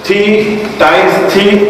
3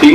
3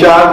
4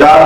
4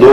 2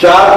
4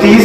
30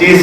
30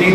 3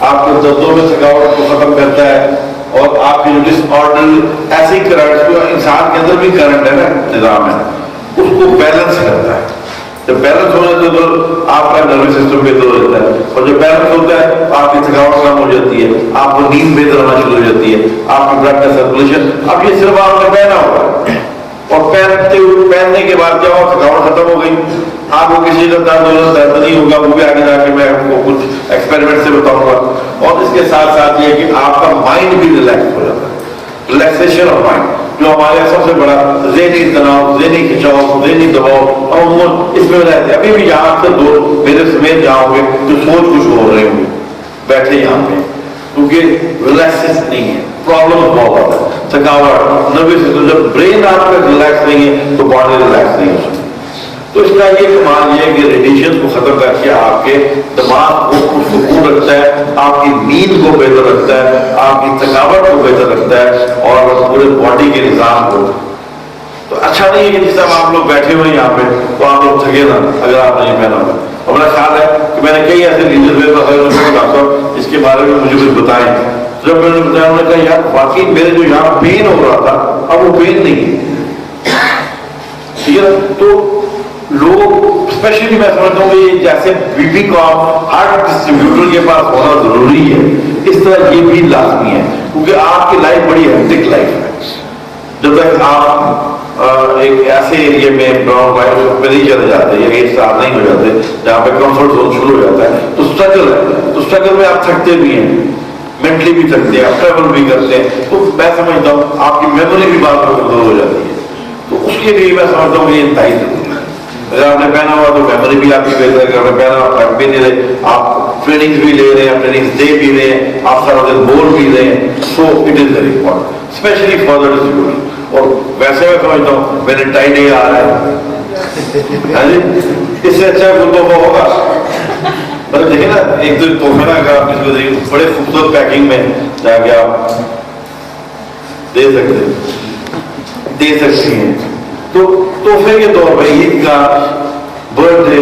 آپ کے دردوں میں تھکاوٹ کو ختم کرتا ہے، اور آپ کے جو ڈس آرڈر ایسی کرنٹ جو انسان کے اندر بھی کرنٹ ہے نا نظام ہے اس کو بیلنس کرتا ہے. جب بیلنس ہو جاتا ہے تو آپ کا نروس سسٹم بہتر ہو جاتا ہے، اور جب بیلنس ہوتا ہے آپ کی تھکاوٹ کم ہو جاتی ہے، آپ کو نیند بہتر ہونا شروع ہو جاتی ہے، آپ کی بلڈ کا سرکولیشن. اب یہ صرف آپ نے پہنا ہوگا، اور پہننے کے بعد جب آپ تھکاوٹ ختم ہو گئی، آپ کو کسی کا درد نہیں ہوگا. وہ بھی آگے جا کے میں آپ کو کچھ ایکسپیریمنٹ سے بتاؤں گا. اور اس کے ساتھ ساتھ یہ کہ آپ کا مائنڈ بھی ریلیکس ہو جاتا ہے، ریلیکسیشن آف مائنڈ جو ہمارے سب سے بڑا ذہنی تناؤ، ذہنی کھچاؤ، ذہنی دباؤ عموماً اس میں رہتے ہیں. ابھی بھی یہاں سے دو میرے سمیت جاؤ گے جو سوچ کچھ ہو رہے ہوں گے بیٹھے یہاں پہ، کیونکہ ریلیکس نہیں ہے، پرابلم بہت ہوتا ہے، تھکاوٹ نروس سسٹم. جب برین آپ کا ریلیکس نہیں ہے تو باڈی ریلیکس نہیں ہو سکتی. تو اس کا یہ کمال یہ ہے کہ ریڈیشن کو ختم کر کے آپ کے دماغ کو سکون رکھتا ہے، آپ کی نیند کو بہتر رکھتا ہے، آپ کی تھکاوٹ کو بہتر رکھتا ہے، اور پورے باڈی کے نظام کو. تو اچھا نہیں ہے کہ جس طرح آپ لوگ بیٹھے ہوئے یہاں پہ تو آپ لوگ تھکے نا اگر آپ نہیں پہنا ہوگا. اور میرا خیال ہے کہ میں نے کئی ایسے لیڈر اس کے بارے میں مجھے کچھ بتائیں. جب میں نے بتایا انہوں نے کہا یار واقعی میرے جو یہاں پین ہو رہا تھا اب وہ پین نہیں ہے. ٹھیک ہے، تو لوگ اسپیشلی میں سمجھتا ہوں کہ جیسے بی پی کا ہر ڈسٹریبیوٹر کے پاس ہونا ضروری ہے، اس طرح یہ بھی لازمی ہے، کیونکہ آپ کی لائف بڑی ہیکٹک لائف ہے. جب تک آپ ایک ایسے ایریے میں براؤن وائٹ پہ نہیں چلے جاتے یا ایک ساتھ نہیں ہو جاتے جہاں پہ کمفرٹ زون شروع ہو جاتا ہے تو اسٹرگل ہے. تو اسٹرگل میں آپ تھکتے بھی ہیں، مینٹلی بھی تھکتے ہیں، آپ ٹریول بھی کرتے ہیں. تو میں سمجھتا ہوں آپ کی میموری بھی بات کمزور ہو جاتی ہے. تو اس کے لیے میں سمجھتا ہوں کہ یہ انتہائی ضروری ہے. اگر آپ نے پہنا ہوا تو میموری بھی آپ کی بہتر ہے. اگر آپ نے پہنا ہوا بھی نہیں رہے، آپ ٹریننگز بھی لے رہے ہیں، ٹریننگز دے بھی رہے ہیں، آپ سارا دن بول بھی رہے ہیں. So it is very important specially for the distributor. اور ویسے میں سمجھتا ہوں ویلنٹائن ڈے آ رہا ہے، ہاں جی، اس سے اچھا کوئی تحفہ ہوگا؟ پر دیکھیں نا ایک تو تحفے نا اگر آپ کسی کو بڑے خوبصورت پیکنگ میں جا کے آپ دے سکتی ہیں. تو تحفے کے طور پر عید کا، برتھ ڈے،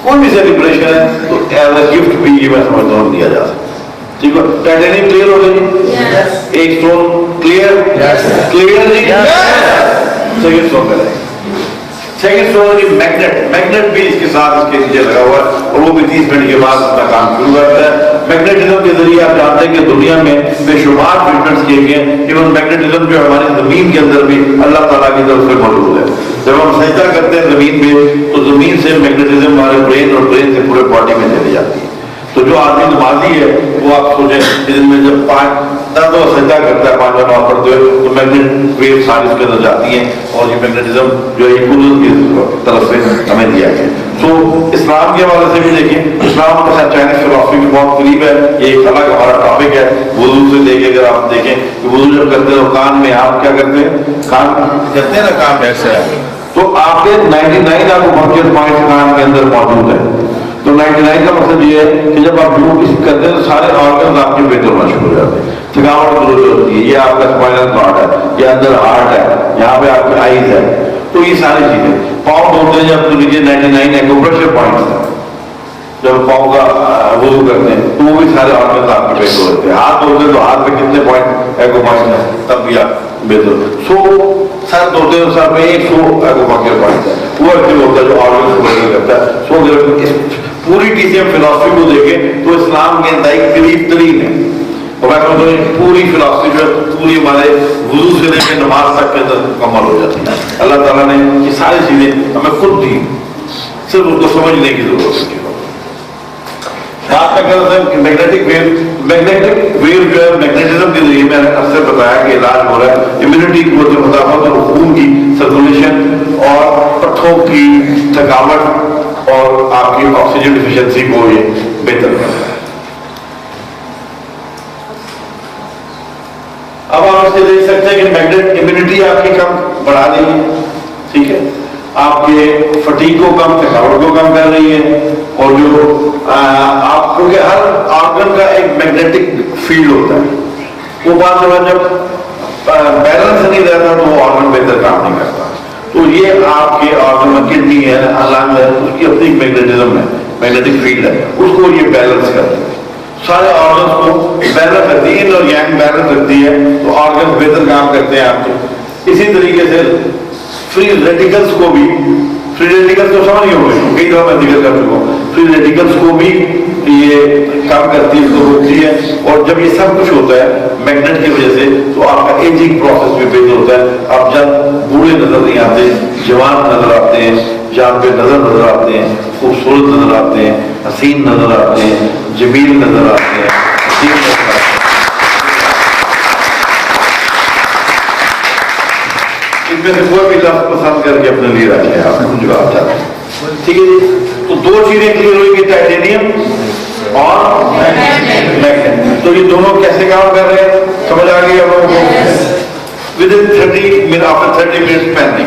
کوئی بھی سیلیبریشن ہے تو ایز اے گفٹ بھی یہ میں سمجھتا ہوں دیا جا سکتا ہے. ٹھیک ہے، ٹائٹینیم کلیئر ہو گئی، ایک اسٹون کلیئر کلیئر جی. سیکنڈ اسٹون پہ رہے، سیکنڈ اسٹون کی میگنیٹ بھی اس کے ساتھ اس کے نیچے لگا ہوا ہے، اور وہ بھی 30 منٹ کے بعد اپنا کام شروع کرتا ہے. میگنیٹزم کے ذریعے آپ جانتے ہیں کہ دنیا میں بے شمار ٹریٹمنٹس کیے گئے ہیں. ایون میگنیٹزم جو ہماری زمین کے اندر بھی اللہ تعالیٰ کی طرف سے موجود ہے. جب ہم سجدہ کرتے ہیں زمین پہ تو زمین سے میگنیٹزم ہمارے برین اور برین سے پورے باڈی میں چلی جاتی ہے. تو جو آدمی نمازی ہے وہ آپ سوچیں دن میں جب 5-10 دفعہ سجدہ کرتا ہے 5 نماز پڑھتے ہوئے تو میگنیٹ ویو ساری اس کے اندر جاتی ہیں، اور یہ میگنیٹزم جو ہے قدرت کی طرف سے ہمیں دیا گیا. تو اسلام کے حوالے سے بھی دیکھیں، اسلام کا چائنیز فلسفی کے بہت قریب ہے. یہ ایک الگ ہمارا ٹاپک ہے. وضو سے لے کے اگر آپ دیکھیں کہ وضو جب کرتے ہیں تو کان میں آپ کیا کرتے ہیں، کان کرتے ہیں نا، کان ایسے ہے تو آپ کے 99 آپ کو فنکشن پوائنٹ کان کے اندر موجود ہے. تو 99 کا مقصد یہ ہے کہ جب آپ جو کچھ کرتے ہیں تو سارے آرگنز آپ کے بہتر ہونا شروع ہو جاتے ہیں، تھکاوٹ دور ہوتی ہے. یہ آپ کا اسپائنل کارڈ ہے، یہ اندر ہارٹ ہے، یہاں پہ آپ کی آئیز ہے. تو یہ ساری چیزیں پاؤں دھوتے ہیں جب تو نیچے 99 ایکوپریشر پوائنٹس ہیں. جب پاؤں کا وضو کرتے ہیں تو وہ بھی سارے آرگنز آپ کے بہتر ہوتے ہیں. ہاتھ دھوتے ہیں تو ہاتھ میں کتنے پوائنٹ ایکو پوائنٹ ہیں تب بھی آپ بہتر. سر دھوتے ہیں سر میں 100 ایکو پوائنٹ ہے، وہ ایکٹیو ہوتا ہے جو آرگنز کو بہتر کرتا ہے. سو اگر پوری ٹیچنگ فلسفی کو دیکھیں تو اسلام کے انتہائی قریب ترین ہے. اور میں سمجھتا ہوں پوری فلسفی جو ہے پوری ہمارے وضو سے لے کے نماز تک کے اندر مکمل ہو جاتی ہے. اللہ تعالیٰ نے یہ ساری چیزیں ہمیں خود دی، صرف اس کو سمجھنے کی ضرورت ہے. بات میں کہہ رہا تھا کہ میگنیٹک ویو جو ہے میگنیٹزم کے ذریعے میں نے اب سے بتایا کہ علاج ہو رہا ہے. امیونٹی کی مدافعت اور خون کی سرکولیشن اور پٹھوں کی تھکاوٹ اور آپ کی آکسیجن ڈیفیشنسی کو یہ بہتر کرتا ہے. اب آپ اسے دیکھ سکتے ہیں کہ میگنیٹ امیونٹی آپ کی کم بڑھا رہی ہے. ٹھیک ہے، آپ کے فٹیگ کو کم، تھکاوٹ کو کم کر رہی ہے. اور جو آپ کو ہر آرگن کا ایک میگنیٹک فیلڈ ہوتا ہے، وہ بات جب بیلنس نہیں رہتا تو وہ آرگن بہتر کام نہیں کرتا. تو یہ آپ کے آرگن میں کڈنی ہے، لنگ ہے، اس کی اپنی میگنیٹزم ہے، میگنیٹک فیلڈ ہے، اس کو یہ بیلنس کرتے ہیں. سارے آرگنس کو بیلنس رکھتی ہے، اور یانگ بیلنس رکھتی ہے تو آرگن بہتر کام کرتے ہیں آپ کے۔ اسی طریقے سے فری ریڈیکلس کو بھی، فری ریڈیکلس کو سمجھ گئے ہوئے، کئی دفعہ میں ذکر کر چکا ہوں، فری ریڈیکلس کو بھی یہ کام کرتی ہے، اس کو روکتی ہے۔ اور جب یہ سب کچھ ہوتا ہے میگنیٹ کی وجہ سے تو آپ کا ایجنگ پروسیس بھی بہتر ہوتا ہے، آپ جب بوڑھے نظر نہیں آتے، جوان نظر آتے ہیں، جان پہ نظر آتے ہیں، خوبصورت نظر آتے ہیں، حسین نظر آتے ہیں، جمیل نظر آتے ہیں، حسین نظر آتے ہیں۔ ان میں سے کوئی بھی لفظ پسند کر کے اپنے لیے رکھیں، آپ کو جواب چاہتے ہیں، ٹھیک ہے جی۔ تو دو چیزیں کلیئر ہوئی کہ ٹائٹینیم اور میگنیٹ، تو یہ دونوں کیسے کام کر رہے ہیں سمجھ آ گئی آپ لوگوں کو؟ within 30 minutes after 30 minutes پہننے۔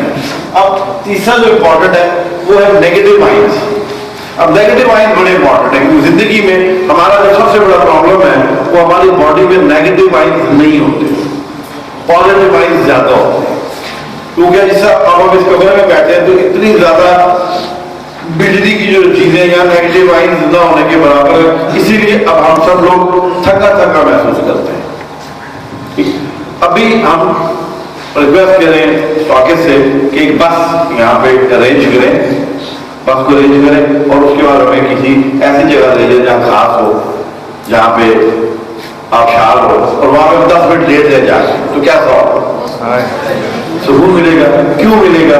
اب تیسرا جو امپورٹنٹ ہے وہ ہے نیگیٹو آئنس۔ اب نیگیٹو آئنس بڑے امپورٹنٹ ہے کیونکہ زندگی میں ہمارا جو سب سے بڑا پرابلم ہے وہ ہماری باڈی میں نیگیٹو آئنس نہیں ہوتے، پازیٹو آئنس زیادہ ہوتے ہیں۔ کیونکہ جس طرح اب ہم اس کمرے میں بیٹھے ہیں تو اتنی زیادہ بجلی کی جو چیزیں یا نیگیٹو آئنس نہ ہونے کے برابر ہے، اسی لیے اب ہم سب لوگ تھکا تھکا محسوس کرتے ہیں۔ ابھی ہم ریکویسٹ کریں اسٹاکس سے کہ ایک بس یہاں پہ ارینج کریں، بس کو ارینج کریں اور اس کے بعد ہمیں کسی ایسی جگہ لے جائیں جہاں خاص ہو، جہاں پہ آبشار ہو، اور وہاں پہ 10 منٹ لیٹ لے جائیں تو کیا سوال سکون ملے گا؟ کیوں ملے گا؟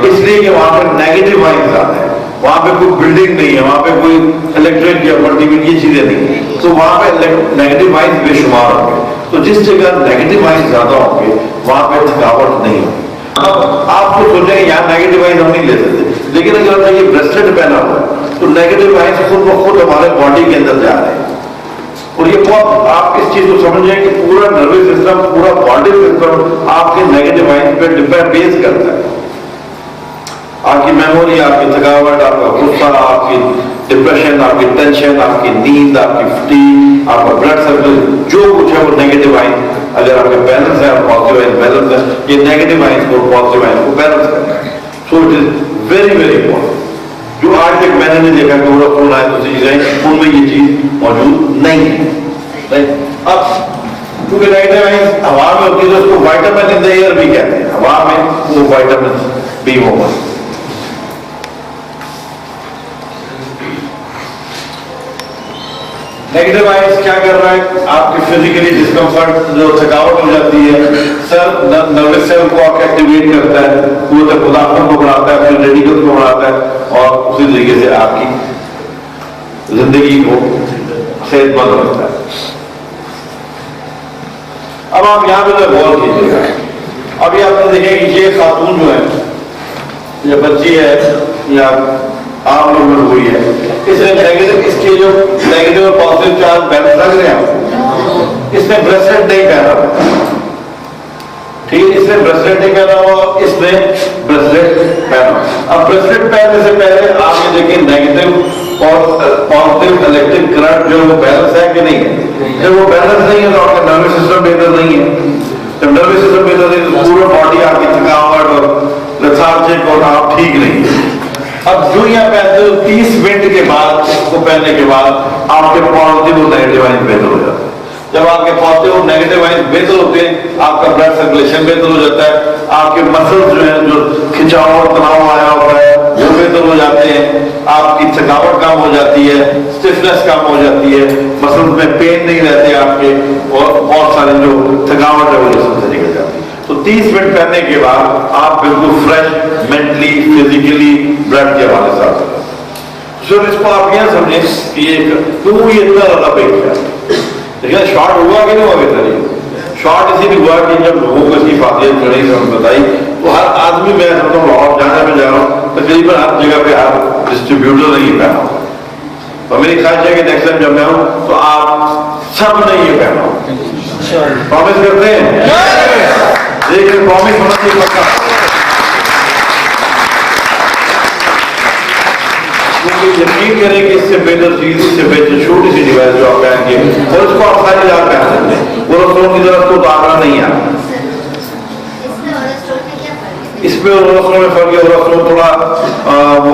اس لیے کہ وہاں پہ نیگیٹو آئنس آتے ہیں، وہاں پہ کوئی بلڈنگ نہیں ہے، وہاں پہ کوئی الیکٹرک یا ملٹی میڈیا یہ چیزیں نہیں ہیں، تو وہاں پہ نیگیٹو آئنس بے شمار ہوں گے۔ تو جس جگہ نیگیٹو آئنس زیادہ ہوں گے وہاں پہ تھکاوٹ نہیں ہوگی۔ اب آپ کو سوچیں کہ یہاں نیگیٹو آئنس ہم نہیں لے سکتے، لیکن اگر ہم نے یہ بریسلیٹ پہنا ہوا ہے تو نیگیٹو آئنس خود بخود ہمارے باڈی کے اندر جا رہے ہیں، اور یہ بہت آپ اس چیز کو سمجھیں کہ پورا نروس سسٹم، پورا باڈی سسٹم آپ کے نیگیٹو آئنس پہ ڈپینڈ بیس کرتا ہے۔ آپ کی میموری، آپ کی تھکاوٹ، آپ کا غصہ، آپ کی ڈپریشن، آپ کی ٹینشن، آپ کی نیند، آپ کی فٹیگ، آپ کا بلڈ سرکل، جو کچھ ہے وہ نیگیٹو آئنس، اگر آپ کے بیلنس ہے اور پازیٹیو آئنس بیلنس ہے، یہ نیگیٹو آئنس کو پازیٹیو آئنس کو بیلنس کرتا ہے۔ سو it is very very important. جو آج تک میں نے نہیں دیکھا کہ وہ فون آئے دوسری چیزیں ان میں یہ چیز موجود نہیں ہے۔ اب کیونکہ نیگیٹو آئنس ہوا میں ہوتی ہے تو اس کو وائٹامن ان دا ایئر بھی کہتے ہیں، ہوا میں وہ وائٹامن بھی ہوگا۔ نیگیٹو آئنس کیا کر رہا ہے؟ آپ کی فزیکلی ڈسکمفرٹ، جو تھکاوٹ ہو جاتی ہے، سر نروس سیل کو آپ ایکٹیویٹ کرتا ہے، قوت مدافعت کو بڑھاتا ہے، پھر ریڈیکل کو بڑھاتا ہے، اور اسی طریقے سے آپ کی زندگی کو صحت مند رکھتا ہے۔ اب آپ یہاں پہ غور کیجیے گا، ابھی آپ نے دیکھیں کہ یہ خاتون جو ہے یا بچی ہے یا آپ لوگ میں ہوئی ہے، اس نے نیگیٹو، اس کے جو نیگیٹو اور پازیٹیو چارج بیلنس لگ رہے ہیں، اس نے بریسلیٹ نہیں پہنا ہوا، ٹھیک ہے، اس نے بریسلیٹ نہیں پہنا ہوا، اس نے بریسلیٹ پہنا۔ اب بریسلیٹ پہننے سے پہلے آپ یہ دیکھیں نیگیٹو اور پازیٹیو الیکٹرک کرنٹ جو وہ بیلنس ہے کہ نہیں ہے؟ جب وہ بیلنس نہیں ہے تو آپ کا نروس سسٹم بہتر نہیں ہے، جب نروس سسٹم بہتر نہیں تو پورا باڈی آپ کی تھکاوٹ اور لیتھارجک اور آپ ٹھیک نہیں۔ اب جو یہاں پہنتے ہو 30 منٹ کے بعد، اس کو پہننے کے بعد آپ کے پازیٹیو اور نیگیٹو آئنس بہتر ہو جاتے ہیں۔ جب آپ کے پازیٹیو اور نیگیٹو آئنس بہتر ہوتے ہیں، آپ کا بلڈ سرکولیشن بہتر ہو جاتا ہے، آپ کے مسلز جو ہیں، جو کھنچاؤ اور تناؤ آیا ہوتا ہے وہ بہتر ہو جاتے ہیں، آپ کی تھکاوٹ کم ہو جاتی ہے، اسٹفنس کم ہو جاتی ہے، مسلز میں پین نہیں رہتے آپ کے، اور بہت سارے جو تھکاوٹ ہے وہ جسم سے نکل جاتی ہے۔ تو 30 منٹ پہننے کے بعد آپ بالکل فریش، مینٹلی، فزیکلی، بلڈ کے حوالے سے آتے ہیں۔ سر اس کو آپ یہ سمجھیں کہ یہ کیوں یہ اتنا زیادہ بہتر ہے، لیکن شارٹ ہوا کہ نہیں ہوا بہتر ہے؟ شارٹ اسی لیے ہوا کہ جب لوگوں کو اس کی فاطیت چڑھی سے بتائی تو ہر آدمی، میں سمجھتا ہوں لاہور جانے میں جا رہا ہوں تقریباً ہر جگہ پہ ہر ڈسٹریبیوٹر نے یہ پہنا ہو، اور میری خواہش ہے کہ نیکسٹ ٹائم جب میں ہوں تو آپ سب نے یہ پہنا ہو۔ پرومس کرتے ہیں، لیکن پرومس ہونا چاہیے پکا، کیونکہ یقین کریں کہ اس سے بہتر چیز، اس سے بہتر چھوٹی سی ڈیوائس جو آپ پہن کے، اور اس کو آپ ساری رات پہن سکتے ہیں، وہ رسول کی طرف کو تو آگرہ نہیں آتا۔ اس میں اور رسول میں فرق ہے، اور رسول تھوڑا وہ